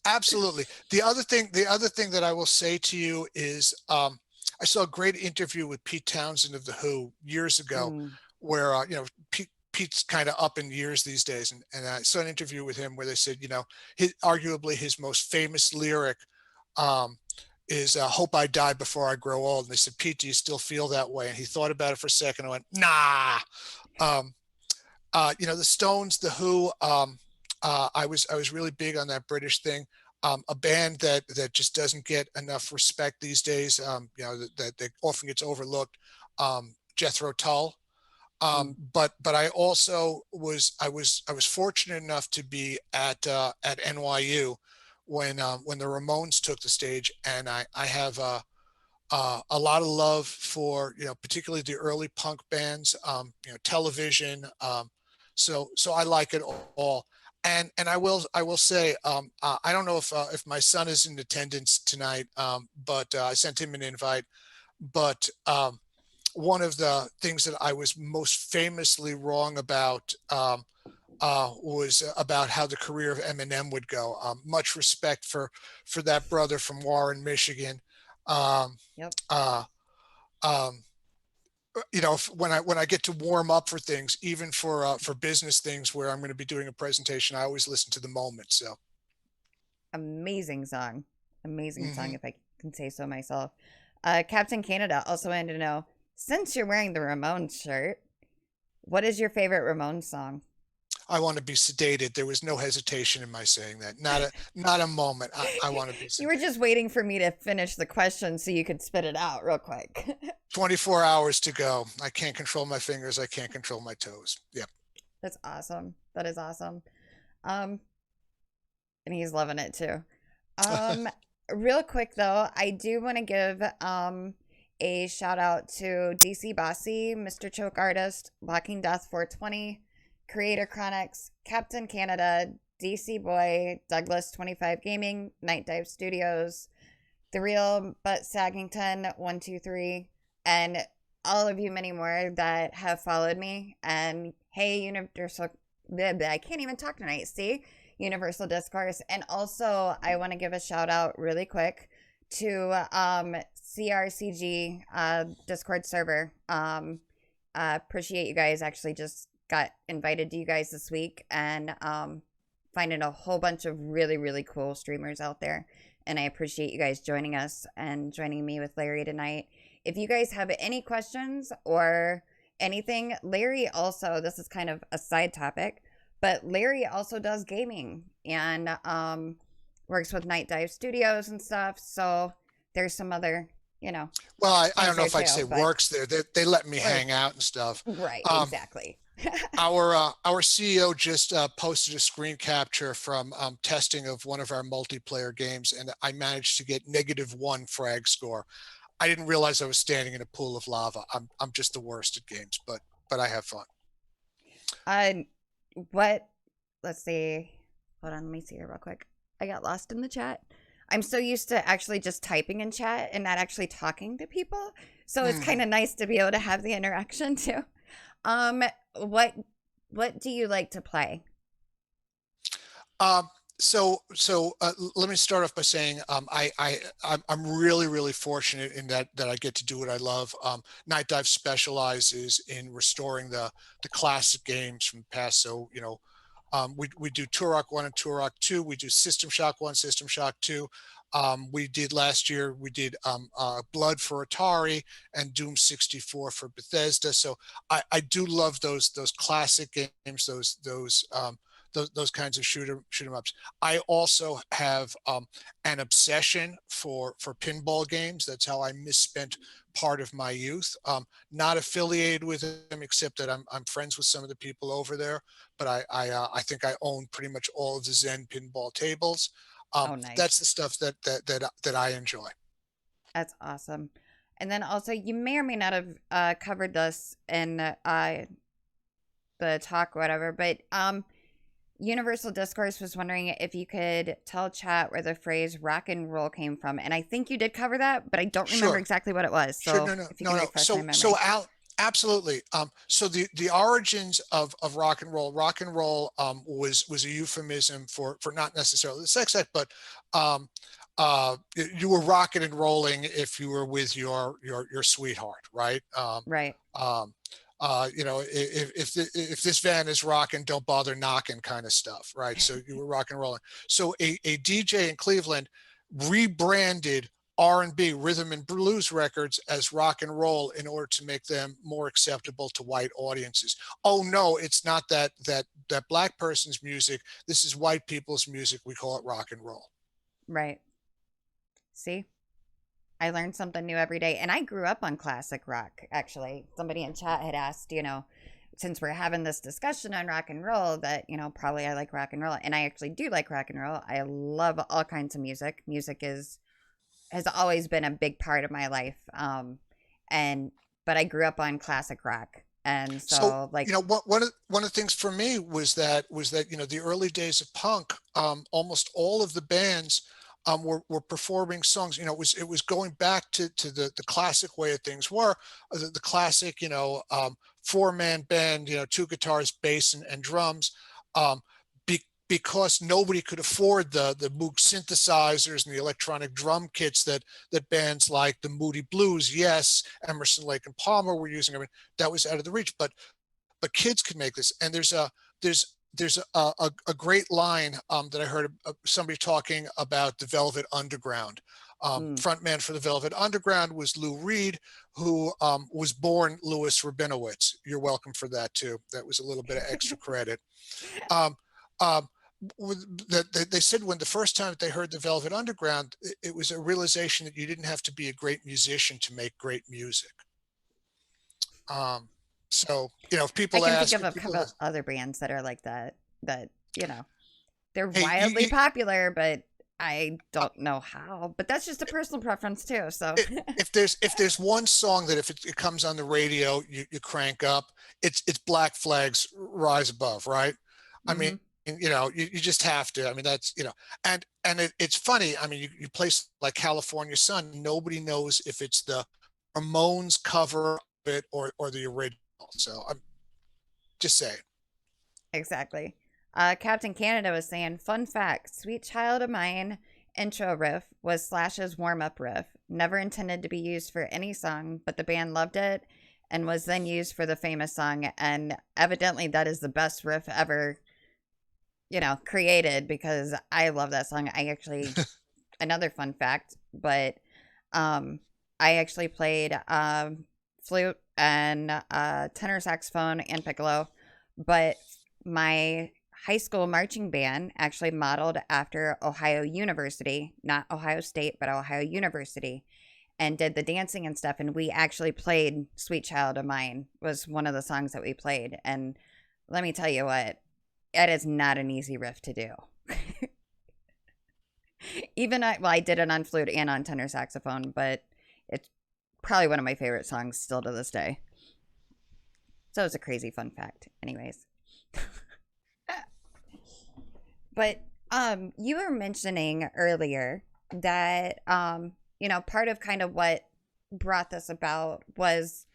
Absolutely. The other thing that I will say to you is, I saw a great interview with Pete Townsend of the Who years ago, Mm, where Pete's kind of up in years these days, and I saw an interview with him where they said, arguably his most famous lyric um, is "Hope I die before I grow old." And they said, "Pete, do you still feel that way?" And he thought about it for a second and went, "Nah." Um, the Stones, the Who. I was really big on that British thing. A band that just doesn't get enough respect these days. That often gets overlooked. Jethro Tull. mm, But I was fortunate enough to be at NYU when the Ramones took the stage, and I have a lot of love for, particularly the early punk bands, Television. So I like it all. And I will say, I don't know if my son is in attendance tonight, but I sent him an invite. But one of the things that I was most famously wrong about, was about how the career of Eminem would go. Much respect for that brother from Warren, Michigan. Um, yep. uh, um, when I get to warm up for things, even for business things where I'm going to be doing a presentation, I always listen to the moment. So, Amazing song. Amazing song, mhm. if I can say so myself. Captain Canada also wanted to know, since you're wearing the Ramones shirt, what is your favorite Ramones song? I want to be sedated. There was no hesitation in my saying that. Not a moment. I want to be You were sedated. just waiting for me to finish the question so you could spit it out real quick. 24 hours to go. I can't control my fingers. I can't control my toes. Yep. That's awesome. That is awesome. Um, and he's loving it too. Um, Real quick though, I do want to give a shout out to DC Bossy, Mr. Choke Artist, Walking Death 420, Creator Chronics, Captain Canada, DC Boy, Douglas 25 Gaming, Night Dive Studios, The Real But Saggington 123, and all of you many more that have followed me. And hey, Universal, I can't even talk tonight. See, Universal Discourse. And also, I want to give a shout out really quick to CRCG Discord server. Appreciate you guys. Actually, just got invited to you guys this week, and finding a whole bunch of really really cool streamers out there. And I appreciate you guys joining us and joining me with Larry tonight. If you guys have any questions or anything, Larry also, this is kind of a side topic, but Larry also does gaming and works with Night Dive Studios and stuff. So there's some other, Well, I things don't know there if I'd too. say But works there. They let me or hang out and stuff. right, Um, exactly. our CEO just posted a screen capture from testing of one of our multiplayer games, and I managed to get -1 frag score. I didn't realize I was standing in a pool of lava. I'm just the worst at games, but I have fun. uh, what? Let's see. Hold on, let me see here real quick. I got lost in the chat. I'm so used to actually just typing in chat and not actually talking to people. So it's kind Mhm. of nice to be able to have the interaction too. Um, what what do you like to play? Um, let me start off by saying, I'm really really fortunate in that I get to do what I love. Night Dive specializes in restoring the classic games from the past. So We do Turok 1 and Turok 2. We do System Shock 1, System Shock 2. We did last year, we did Blood for Atari and Doom 64 for Bethesda. So I do love those classic games, those kinds of shoot 'em ups. I also have an obsession for pinball games. That's how I misspent part of my youth. Not affiliated with them, except that I'm friends with some of the people over there. But I think I own pretty much all of the Zen pinball tables. Oh, That's nice. the stuff that I enjoy. That's awesome. And then also, you may or may not have covered this in the talk, or whatever, but Universal Discourse was wondering if you could tell chat where the phrase rock and roll came from. And I think you did cover that, but I don't remember Sure. exactly what it was. Sure. So No, no, if you no, can no. refresh my So memory. out. Absolutely. So the origins of rock and roll was a euphemism for not necessarily the sex act, but um, you were rocking and rolling if you were with your sweetheart, right? Right. Um, if this van is rocking, don't bother knocking, kind of stuff, right? So you were rock and rolling. So a DJ in Cleveland rebranded R&B, rhythm and blues records as rock and roll in order to make them more acceptable to white audiences. Oh no, it's not that black person's music. This is white people's music. We call it rock and roll. Right. See? I learned something new every day. And I grew up on classic rock, actually. Somebody in chat had asked, since we're having this discussion on rock and roll, that, probably I like rock and roll. And I actually do like rock and roll. I love all kinds of music. Music has always been a big part of my life. And but I grew up on classic rock. And So, so like one of the things for me was that the early days of punk, almost all of the bands were performing songs. It was going back to the classic way of things were the classic, 4-man band, two guitars, bass, and drums. Um, because nobody could afford the Moog synthesizers and the electronic drum kits that bands like the Moody Blues, yes, Emerson, Lake and Palmer were using. I mean, that was out of the reach, but kids could make this. And there's a great line that I heard somebody talking about the Velvet Underground. mm, Frontman for the Velvet Underground was Lou Reed, who was born Louis Rabinowitz. You're welcome for that too. That was a little bit of extra credit. Um, um, that they said when the first time that they heard the Velvet Underground, it was a realization that you didn't have to be a great musician to make great music. Um, so if I people can think ask, of a couple other bands that are like that, you know, they're hey, wildly popular, but I don't know how. But that's just a personal preference too. So, if there's one song that if it comes on the radio, you crank up, it's Black Flag's Rise Above, right? I mean, hmm, you just have to. I mean, that's and it's funny. I mean, you place like California Sun, nobody knows if it's the Ramones cover of it or the original. So I'm just saying. exactly. Captain Canada was saying, fun fact: "Sweet Child of Mine" intro riff was Slash's warm-up riff. Never intended to be used for any song, but the band loved it and was then used for the famous song. And evidently, that is the best riff ever, created, because I love that song. I actually, another fun fact, but um, I actually played flute and tenor saxophone and piccolo, but my high school marching band actually modeled after Ohio University, not Ohio State, but Ohio University, and did the dancing and stuff. And we actually played Sweet Child of Mine was one of the songs that we played. And let me tell you what, it is not an easy riff to do. I did it on flute and on tenor saxophone, but it's probably one of my favorite songs still to this day. So it's a crazy fun fact. Anyways. But you were mentioning earlier that part of kind of what brought this about was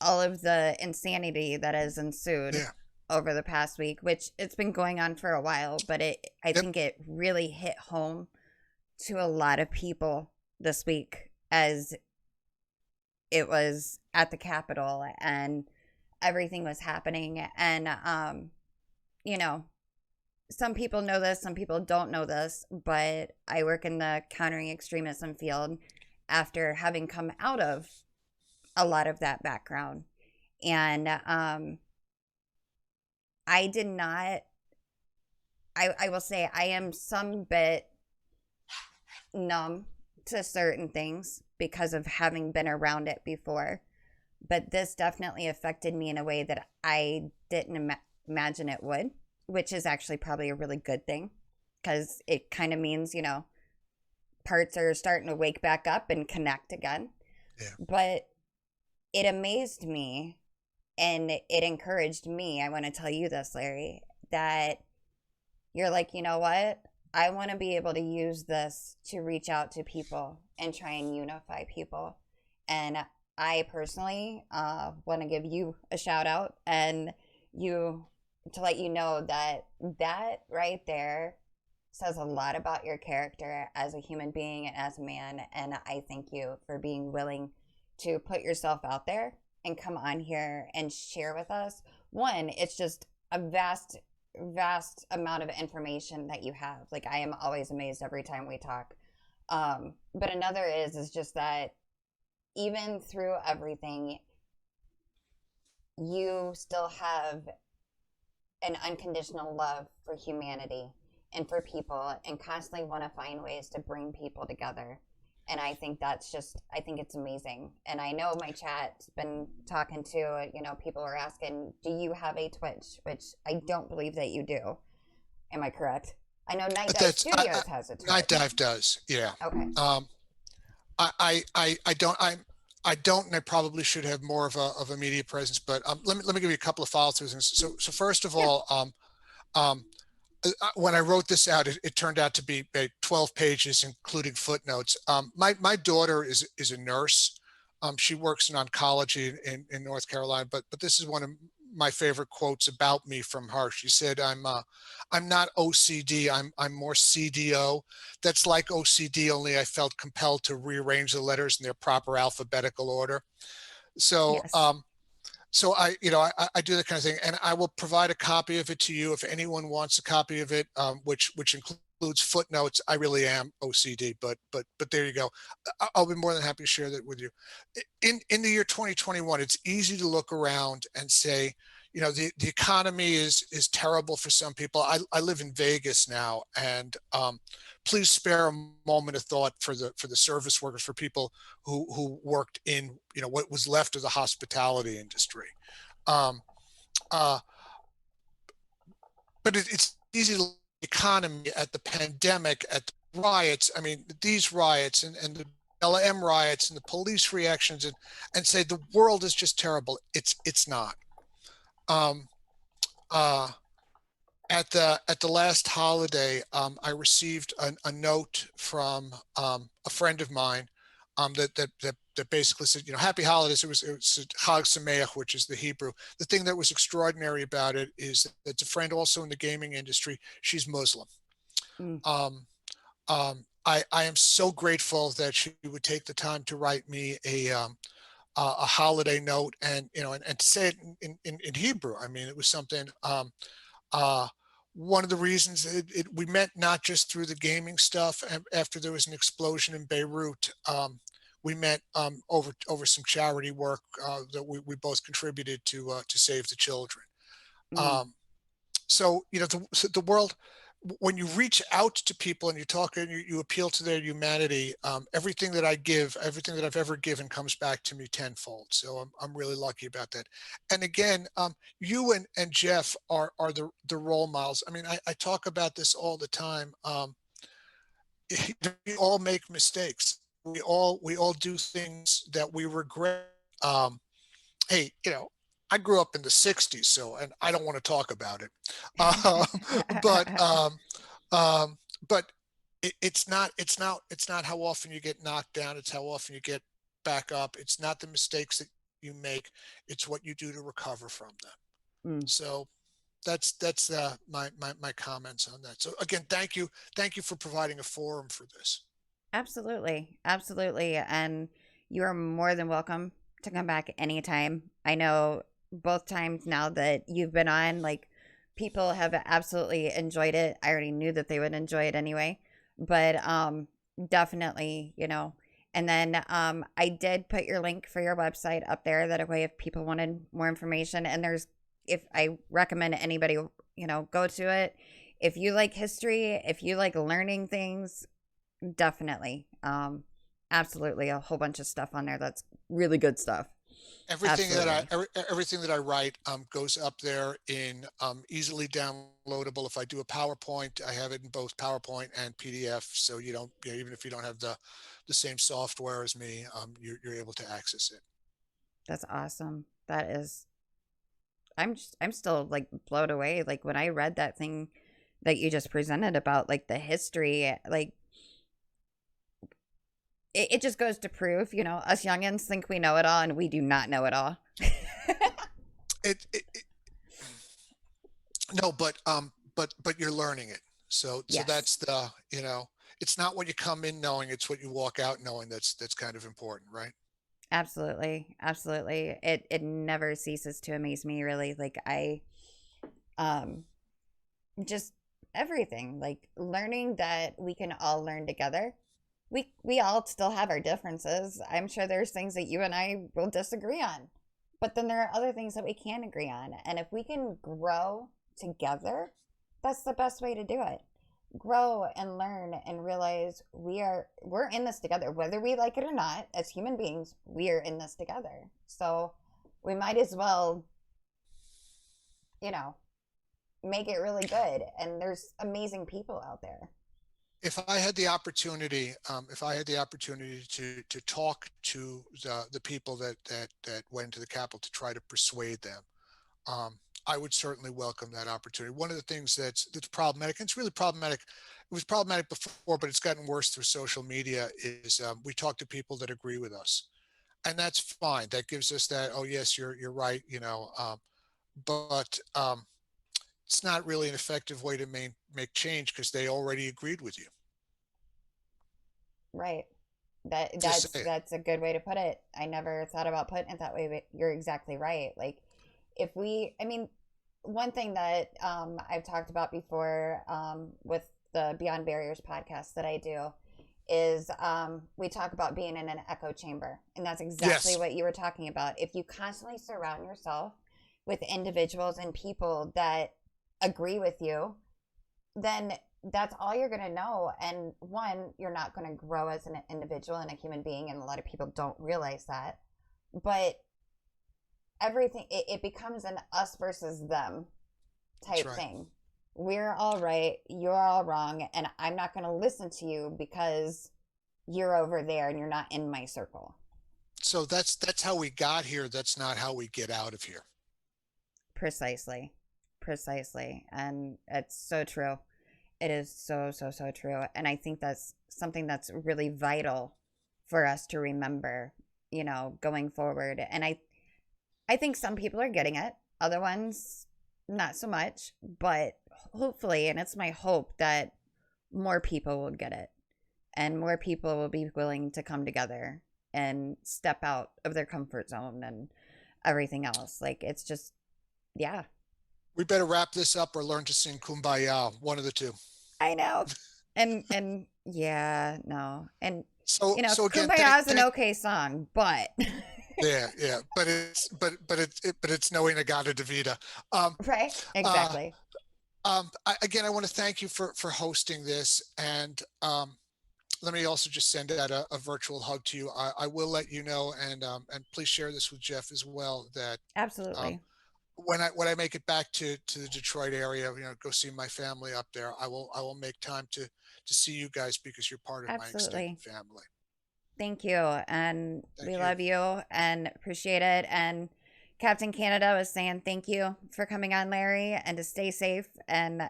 all of the insanity that has ensued Yeah. over the past week, which it's been going on for a while, but I Yep. think it really hit home to a lot of people this week as it was at the Capitol and everything was happening. And you know, some people know this, some people don't know this, but I work in the countering extremism field after having come out of a lot of that background. And I did not, I will say, I am some bit numb to certain things because of having been around it before. But this definitely affected me in a way that I didn't imagine it would, which is actually probably a really good thing because it kind of means, parts are starting to wake back up and connect again. Yeah. But it amazed me and it encouraged me. I want to tell you this, Larry, that you're like, you know what? I want to be able to use this to reach out to people and try and unify people. And I personally want to give you a shout out and you to let you know that that right there says a lot about your character as a human being and as a man. And I thank you for being willing to put yourself out there and come on here and share with us. One, it's just a vast amount of information that you have. Like I am always amazed every time we talk. But another is just that even through everything, you still have an unconditional love for humanity and for people and constantly want to find ways to bring people together. And I think that's just, I think it's amazing. And I know my chat's been talking to, people are asking, do you have a Twitch? Which I don't believe that you do. Am I correct? I know Night Dive That's Studios has a Night Twitch. Dive does. Yeah. Okay. I don't. I don't, and I probably should have more of a media presence. But let me give you a couple of follow throughs. So first of Yeah. all, um, when I wrote this out, it turned out to be 12 pages, including footnotes. My daughter is a nurse. She works in oncology in North Carolina, but this is one of my favorite quotes about me from her. She said, I'm not OCD. I'm more CDO. That's like OCD, only I felt compelled to rearrange the letters in their proper alphabetical order. So Yes. so I do that kind of thing, and I will provide a copy of it to you if anyone wants a copy of it, which includes footnotes. I really am OCD, but there you go. I'll be more than happy to share that with you. In the year 2021, it's easy to look around and say, the economy is terrible for some people. I live in Vegas now, and please spare a moment of thought for the service workers, for people who worked in what was left of the hospitality industry. Um, uh, but it's easy to look at the economy, at the pandemic, at the riots. I mean, these riots and the LM riots and the police reactions, and say the world is just terrible. It's not. Um, uh, at the last holiday, I received a note from a friend of mine, that basically said, Happy Holidays. It was Chag Sameach, which is the Hebrew. The thing that was extraordinary about it is that it's a friend also in the gaming industry. She's Muslim. Mm. Um, I am so grateful that she would take the time to write me a holiday note, and to say it in Hebrew. I mean, it was something. Uh, One of the reasons we met not just through the gaming stuff. After there was an explosion in Beirut, we met over some charity work that we both contributed to save the children. Mm. Um, so the world, when you reach out to people and you talk and you appeal to their humanity, everything that I give, everything that I've ever given comes back to me tenfold. So I'm really lucky about that. And again, you and Jeff are the role models. I mean, I talk about this all the time. We all make mistakes. We all do things that we regret. Hey, I grew up in the 60s, so, and I don't want to talk about it. Um, but um, but it's not how often you get knocked down, it's how often you get back up. It's not the mistakes that you make, it's what you do to recover from them. Mm. So that's my comments on that. So again, thank you for providing a forum for this. Absolutely. Absolutely. And you are more than welcome to come back anytime. I know both times now that you've been on, like people have absolutely enjoyed it. I already knew that they would enjoy it anyway, but definitely, you know. And then I did put your link for your website up there. That way, if people wanted more information, and there's, if I recommend anybody, you know, go to it. If you like history, if you like learning things, definitely, absolutely, a whole bunch of stuff on there. That's really good stuff. Absolutely. Everything that I write goes up there in easily downloadable. If I do a PowerPoint, I have it in both PowerPoint and PDF. So you don't, you know, even if you don't have the same software as me, you're able to access it. That's awesome. That is, I'm still like blown away. Like when I read that thing that you just presented about like the history, like it just goes to prove, you know, us youngins think we know it all and we do not know it all. It no, but you're learning it. So Yes. that's the, you know, it's not what you come in knowing, it's what you walk out knowing. That's kind of important, right? Absolutely. Absolutely. It never ceases to amaze me really. Like I um just everything. Like learning that we can all learn together. We all still have our differences. I'm sure there's things that you and I will disagree on. But then there are other things that we can agree on. And if we can grow together, that's the best way to do it. Grow and learn and realize we're in this together. Whether we like it or not, as human beings, we are in this together. So we might as well, you know, make it really good. And there's amazing people out there. If I had the opportunity to talk to the people that went to the Capitol to try to persuade them, I would certainly welcome that opportunity. One of the things that's problematic, and it's really problematic. It was problematic before, but it's gotten worse through social media. Is we talk to people that agree with us, and that's fine. That gives us that. Oh yes, you're right. You know, but it's not really an effective way to make change because they already agreed with you. Right. Just say it. That's a good way to put it. I never thought about putting it that way, but you're exactly right. Like if we, I mean, one thing that I've talked about before with the Beyond Barriers podcast that I do is we talk about being in an echo chamber. And that's exactly Yes, what you were talking about. If you constantly surround yourself with individuals and people that agree with you, then that's all you're going to know. And one, you're not going to grow as an individual and a human being. And a lot of people don't realize that. But everything, it becomes an us versus them that's type right. thing. We're all right, you're all wrong, and I'm not going to listen to you because you're over there and you're not in my circle. So that's how we got here. That's not how we get out of here. Precisely. Precisely. And it's so true. It is so, so, so true. And I think that's something that's really vital for us to remember, you know, going forward. And I think some people are getting it, other ones not so much, but hopefully, and it's my hope that more people will get it and more people will be willing to come together and step out of their comfort zone and everything else. Like it's just, yeah, We better wrap this up or learn to sing Kumbaya. One of the two. I know. And yeah, no. And So you know, so again, Kumbaya is an thank okay song, but yeah, yeah. But it's knowing Agata Davida. Um, right? uh, Exactly. Again, I want to thank you for hosting this, and let me also just send out a virtual hug to you. I will let you know, and please share this with Jeff as well. That um, Absolutely. when I make it back to the Detroit area, you know, go see my family up there. I will make time to see you guys because you're part of my extended Absolutely. family. Thank you. And we Thank you. love you and appreciate it. And Captain Canada was saying thank you for coming on, Larry, and to stay safe. And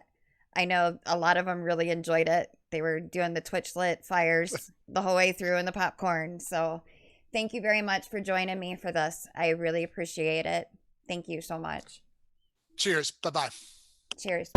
I know a lot of them really enjoyed it. They were doing the Twitch lit fires the whole way through and the popcorn. So thank you very much for joining me for this. I really appreciate it. Thank you so much. Cheers. Bye bye. Cheers.